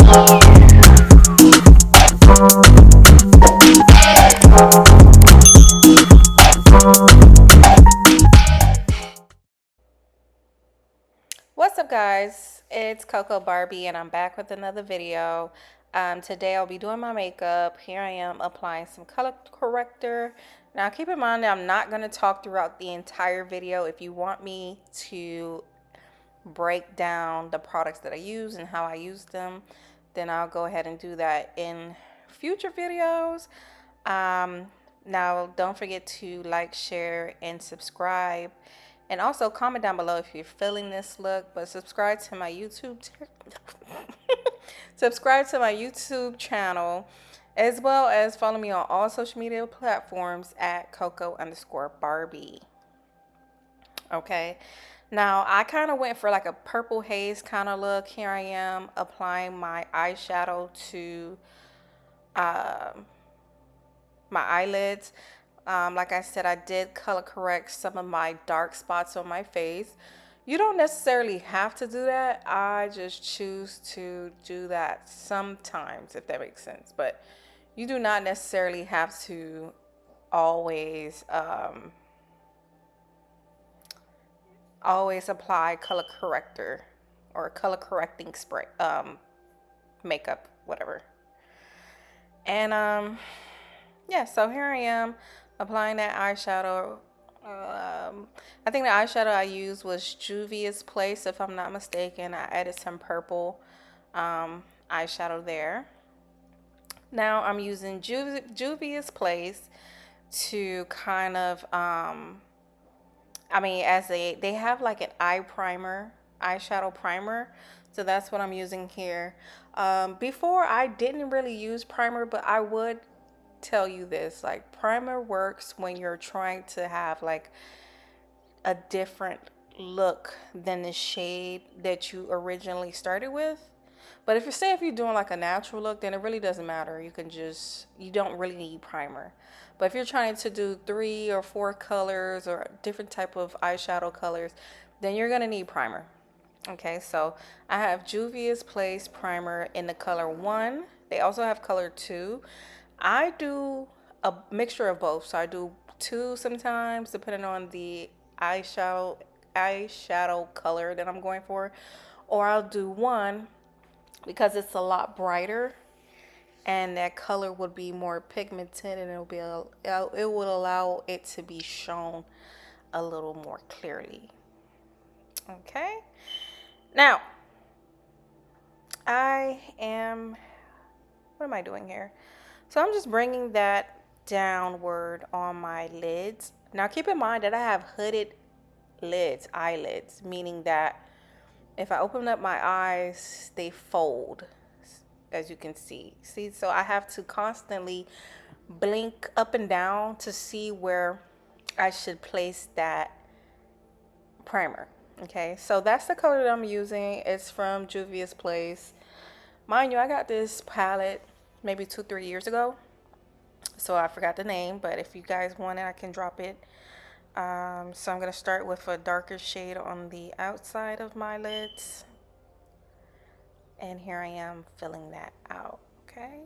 What's up, guys? It's Coco Barbie and I'm back with another video. Today I'll be doing my makeup. Here I am applying some color corrector. Now keep in mind that I'm not going to talk throughout the entire video. If you want me to break down the products that I use and how I use them, then I'll go ahead and do that in future videos. Now don't forget to like, share, and subscribe, and also comment down below if you're feeling this look. But subscribe to my YouTube subscribe to my YouTube channel, as well as follow me on all social media platforms at Coco_Barbie. Okay, now I kind of went for like a purple haze kind of look. Here I am applying my eyeshadow to my eyelids. Like I said, I did color correct some of my dark spots on my face. You don't necessarily have to do that. I just choose to do that sometimes, if that makes sense. But you do not necessarily have to always always apply color corrector or color correcting spray makeup, whatever. And yeah, so here I am applying that eyeshadow. I think the eyeshadow I used was Juvia's Place, if I'm not mistaken. I added some purple eyeshadow there. Now I'm using Juvia's Place to kind of they have like an eye primer, eyeshadow primer. So that's what I'm using here. Before I didn't really use primer, but I would tell you this, like, primer works when you're trying to have like a different look than the shade that you originally started with. But if you're doing like a natural look, then it really doesn't matter. You don't really need primer. But if you're trying to do 3 or 4 colors or different type of eyeshadow colors, then you're gonna need primer. Okay, so I have Juvia's Place primer in the color 1. They also have color 2. I do a mixture of both. So I do 2 sometimes, depending on the eyeshadow color that I'm going for, or I'll do 1 because it's a lot brighter and that color would be more pigmented, and it would allow it to be shown a little more clearly. Okay, now what am I doing here? So I'm just bringing that downward on my lids. Now keep in mind that I have hooded eyelids, meaning that if I open up my eyes, they fold, as you can see. So I have to constantly blink up and down to see where I should place that primer. Okay, so that's the color that I'm using. It's from Juvia's Place. Mind you, I got this palette maybe 2-3 years ago, so I forgot the name, but if you guys want it, I can drop it. So I'm going to start with a darker shade on the outside of my lids, and here I am filling that out. Okay.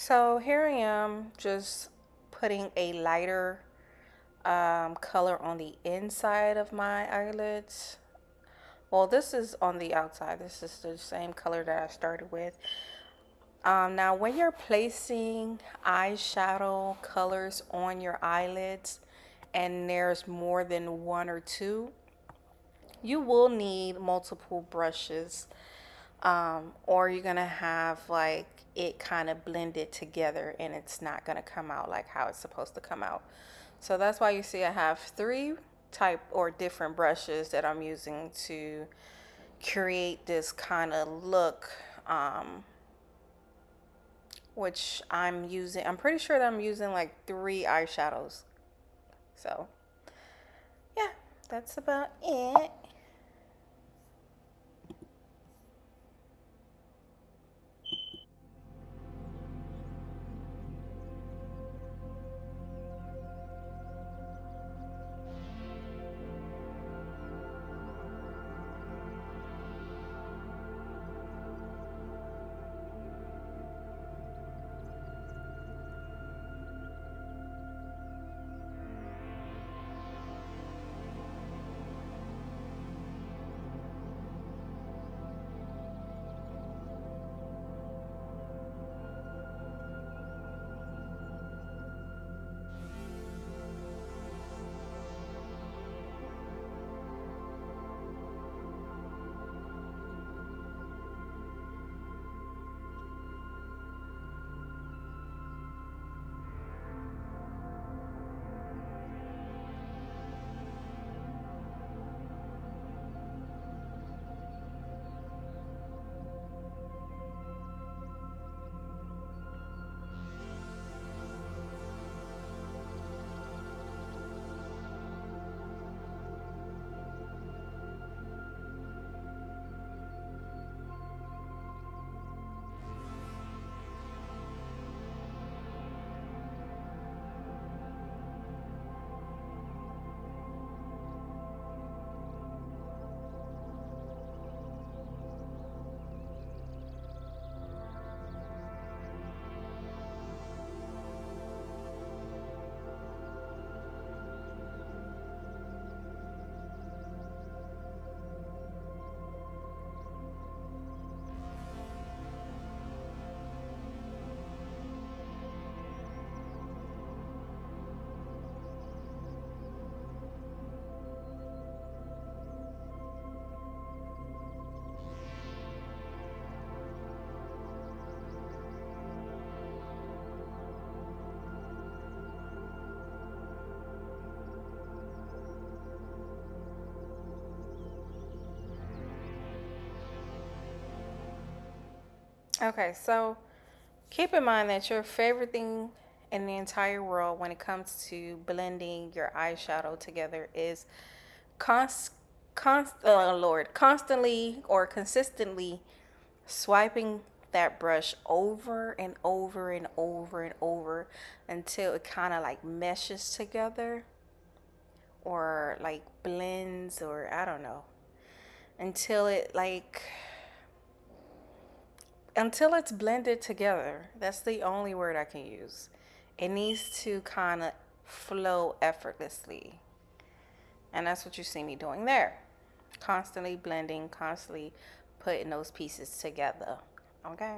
So here I am just putting a lighter color on the inside of my eyelids. Well, this is on the outside. This is the same color that I started with. Now, when you're placing eyeshadow colors on your eyelids and there's more than one or two, you will need multiple brushes, or you're gonna have like it kind of blended together and it's not gonna come out like how it's supposed to come out. So that's why you see I have three type or different brushes that I'm using to create this kind of look, which I'm pretty sure that I'm using like three eyeshadows. So yeah, that's about it. Okay, so keep in mind that your favorite thing in the entire world when it comes to blending your eyeshadow together is const, constantly or consistently swiping that brush over and over and over and over until it kind of like meshes together or like blends, or I don't know, until it like until it's blended together. That's the only word I can use. It needs to kind of flow effortlessly. And that's what you see me doing there. Constantly blending, constantly putting those pieces together. Okay?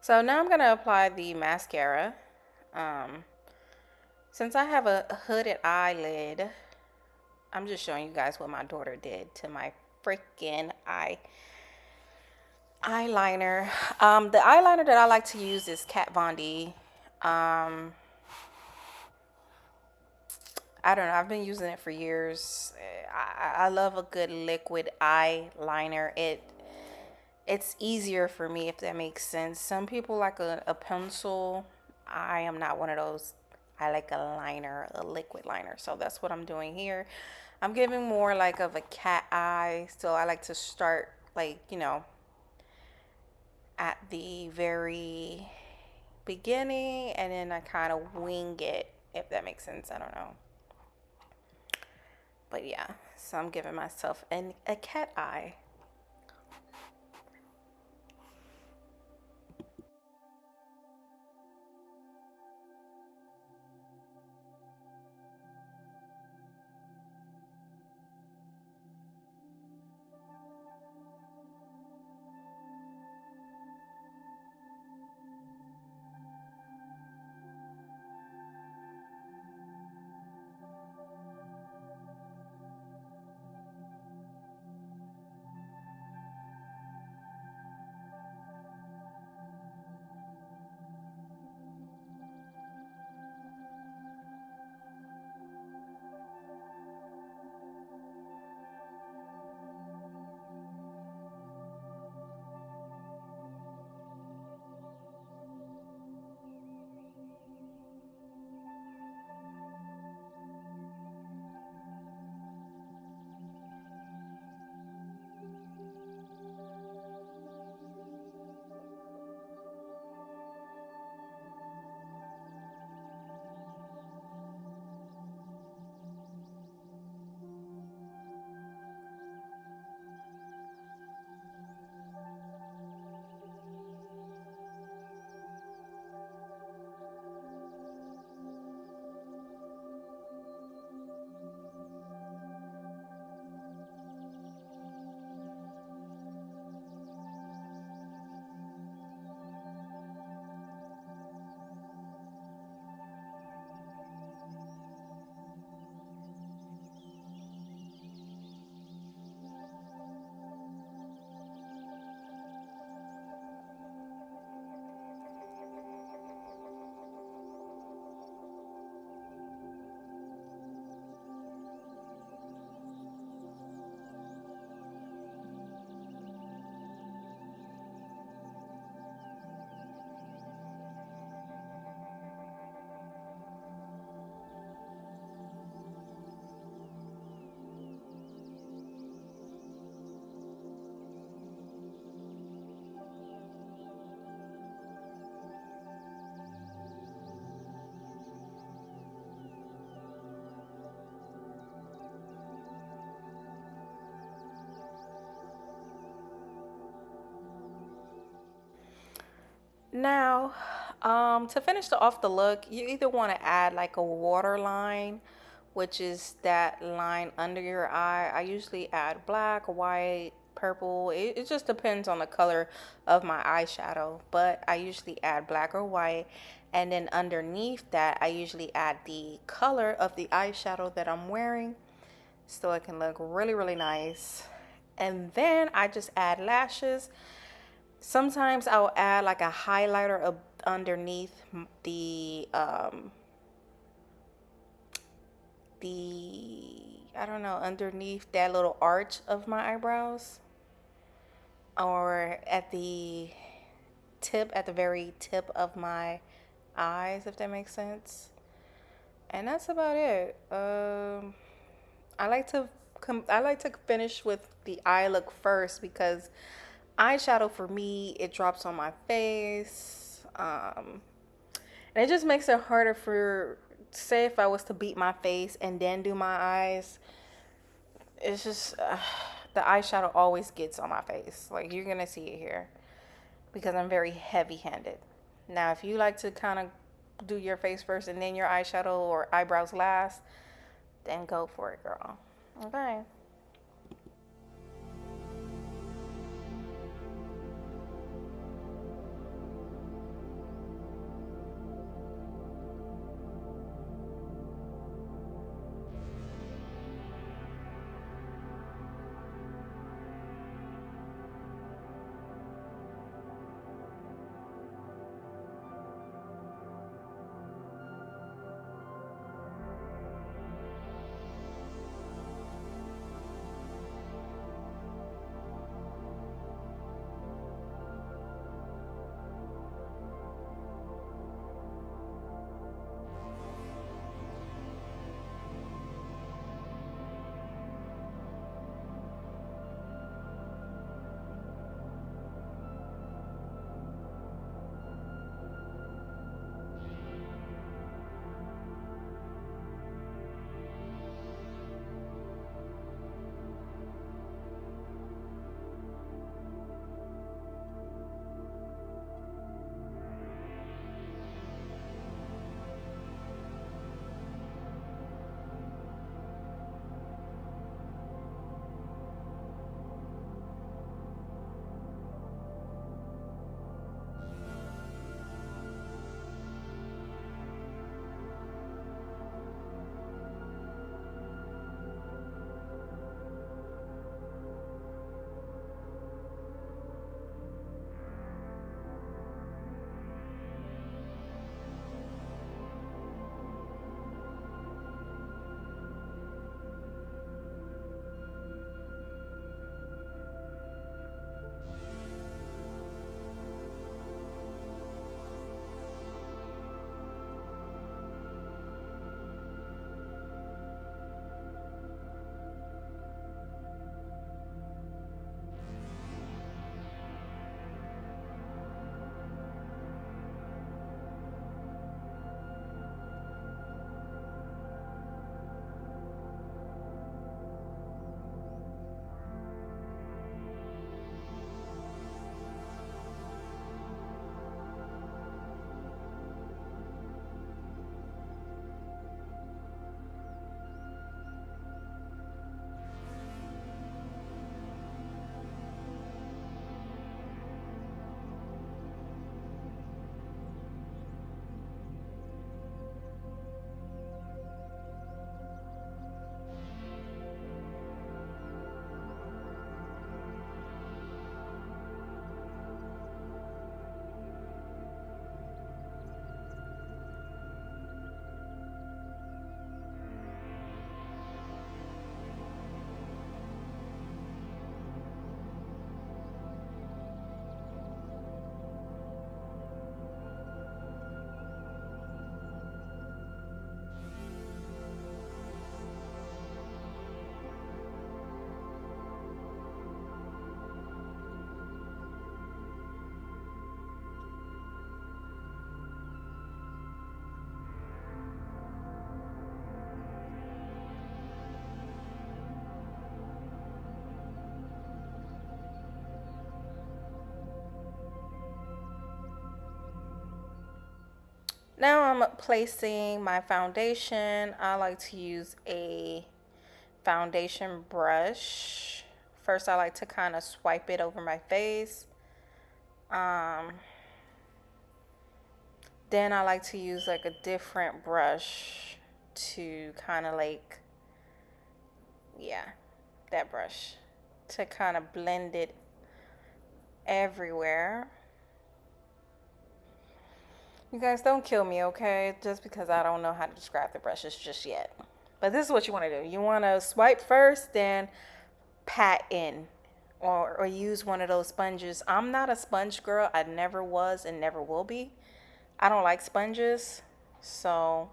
So now I'm gonna apply the mascara. Um, since I have a hooded eyelid, I'm just showing you guys what my daughter did to my freaking eyeliner. The eyeliner that I like to use is Kat Von D. Um, I don't know. I've been using it for years. I love a good liquid eyeliner. It's easier for me, if that makes sense. Some people like a pencil. I am not one of those. I like a liner, a liquid liner. So that's what I'm doing here. I'm giving more like of a cat eye. So I like to start like, at the very beginning and then I kind of wing it, if that makes sense. I don't know. But yeah, so I'm giving myself a cat eye. Now, to finish off the look, you either want to add like a waterline, which is that line under your eye. I usually add black, white, purple. It just depends on the color of my eyeshadow, but I usually add black or white. And then underneath that, I usually add the color of the eyeshadow that I'm wearing so it can look really, really nice. And then I just add lashes. Sometimes I'll add like a highlighter underneath the I don't know, underneath that little arch of my eyebrows, or at the very tip of my eyes, if that makes sense. And that's about it. I like to I like to finish with the eye look first because eyeshadow for me, it drops on my face. And it just makes it harder for, say, if I was to beat my face and then do my eyes, it's just, the eyeshadow always gets on my face. Like, you're going to see it here because I'm very heavy handed. Now, if you like to kind of do your face first and then your eyeshadow or eyebrows last, then go for it, girl. Okay. Now I'm placing my foundation. I like to use a foundation brush. First, I like to kind of swipe it over my face. Um, then I like to use like a different brush to kind of like, yeah, that brush to kind of blend it everywhere. You guys don't kill me, okay? Just because I don't know how to describe the brushes just yet. But this is what you want to do. You want to swipe first, then pat in, or use one of those sponges. I'm not a sponge girl. I never was and never will be. I don't like sponges. So,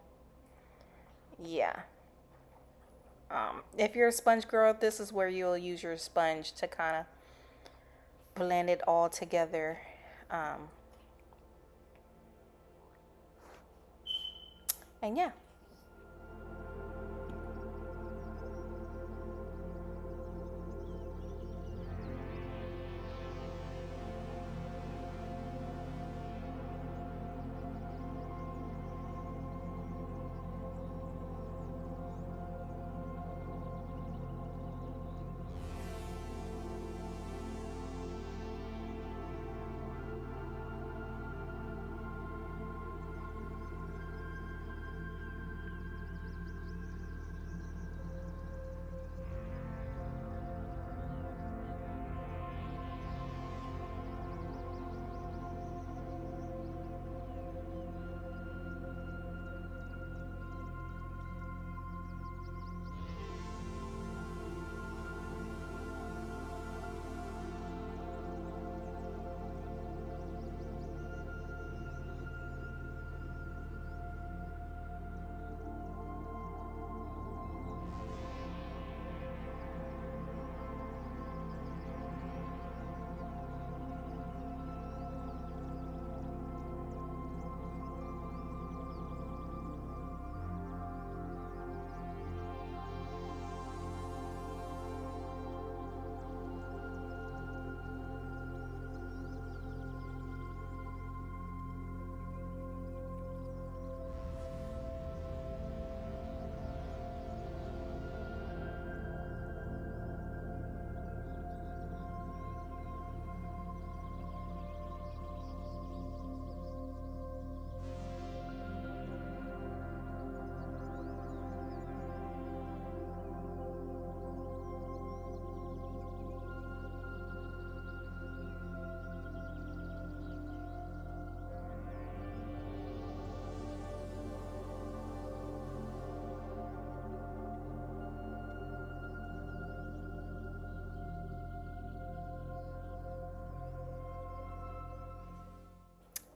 yeah. If you're a sponge girl, this is where you'll use your sponge to kind of blend it all together. Um, and yeah.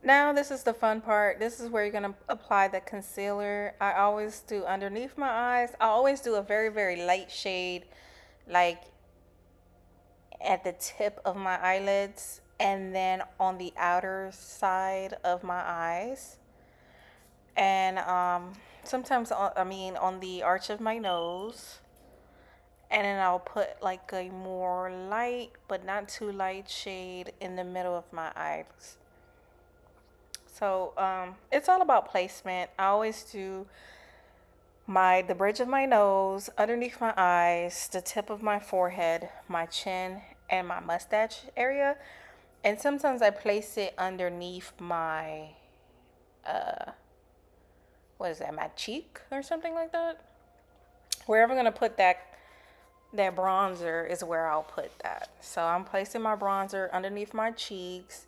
Now this is the fun part. This is where you're gonna apply the concealer. I always do underneath my eyes. I always do a very, very light shade, like at the tip of my eyelids and then on the outer side of my eyes. And sometimes, on the arch of my nose. And then I'll put like a more light, but not too light shade in the middle of my eyes. So it's all about placement. I always do the bridge of my nose, underneath my eyes, the tip of my forehead, my chin, and my mustache area. And sometimes I place it underneath my uh what is that, my cheek or something like that. Wherever I'm gonna put that bronzer is where I'll put that. So I'm placing my bronzer underneath my cheeks,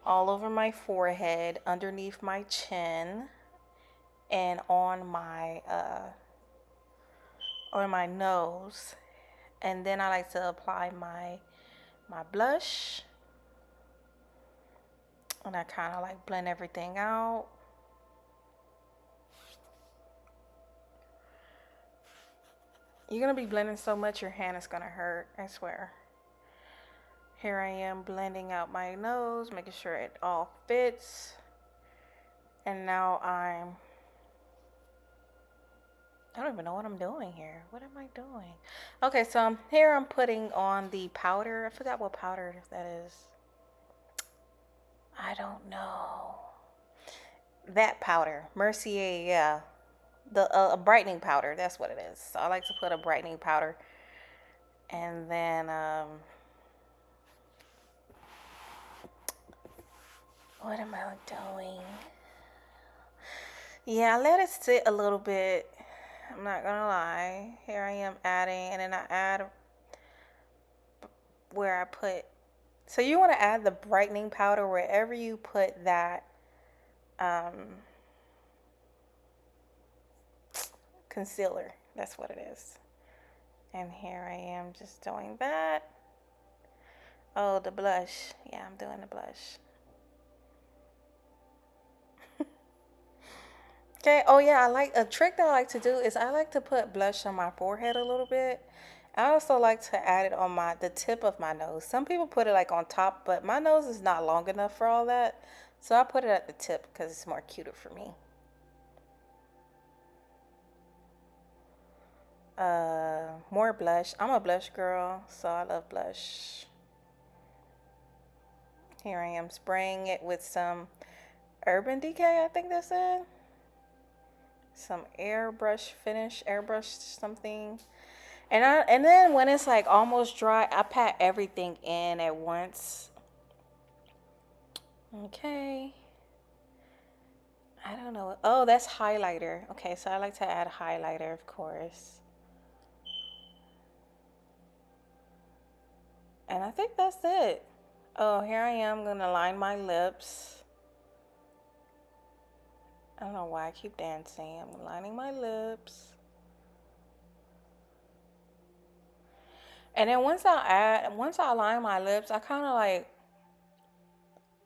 all over my forehead, underneath my chin, and on my nose. And then I like to apply my blush, and I kind of like blend everything out. You're gonna be blending so much your hand is gonna hurt, I swear. Here I am blending out my nose, making sure it all fits. And now I don't even know what I'm doing here. What am I doing? Okay, so here I'm putting on the powder. I forgot what powder that is. I don't know. that powder, Mercier, yeah, the a brightening powder. That's what it is. So I like to put a brightening powder, and then what am I doing? Yeah, I let it sit a little bit. I'm not gonna lie. Here I am adding, and then I add where I put. So you want to add the brightening powder wherever you put that um, concealer. That's what it is. And here I am just doing that. Oh, the blush. Yeah, I'm doing the blush. Okay. Oh yeah, I like a trick that I like to do is I like to put blush on my forehead a little bit. I also like to add it on the tip of my nose. Some people put it like on top, but my nose is not long enough for all that. So I put it at the tip because it's more cuter for me. More blush. I'm a blush girl, so I love blush. Here I am spraying it with some Urban Decay, I think that's it. Some airbrush finish, airbrush something. And then when it's like almost dry, I pat everything in at once. Okay. I don't know. Oh, that's highlighter. Okay, so I like to add highlighter, of course. And I think that's it. Oh, here I am gonna line my lips. I don't know why I keep dancing. I'm lining my lips. And then once I line my lips, I kind of like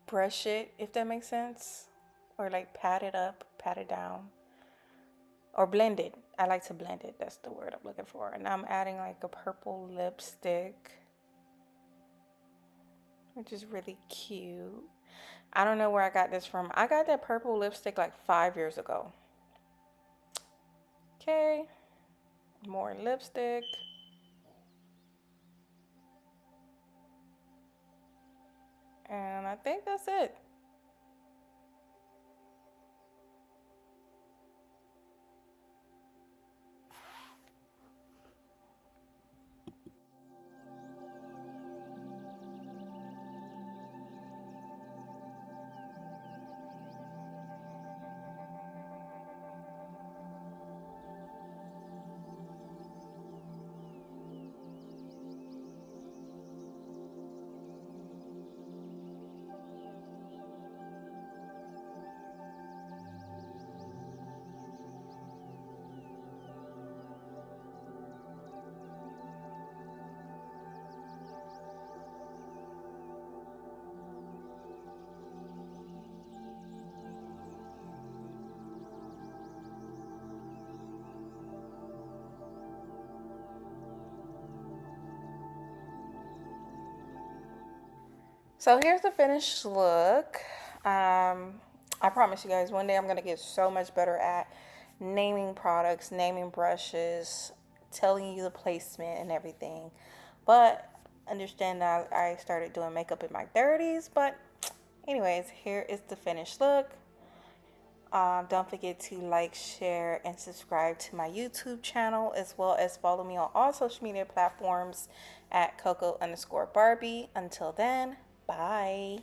brush it, if that makes sense. Or like pat it up, pat it down. Or blend it. I like to blend it. That's the word I'm looking for. And I'm adding like a purple lipstick, which is really cute. I don't know where I got this from. I got that purple lipstick like 5 years ago. Okay, more lipstick. And I think that's it. So here's the finished look. I promise you guys, one day I'm gonna get so much better at naming products, naming brushes, telling you the placement and everything. But understand that I started doing makeup in my 30s. But anyways, here is the finished look. Don't forget to like, share, and subscribe to my YouTube channel, as well as follow me on all social media platforms at Coco_Barbie. Until then, bye.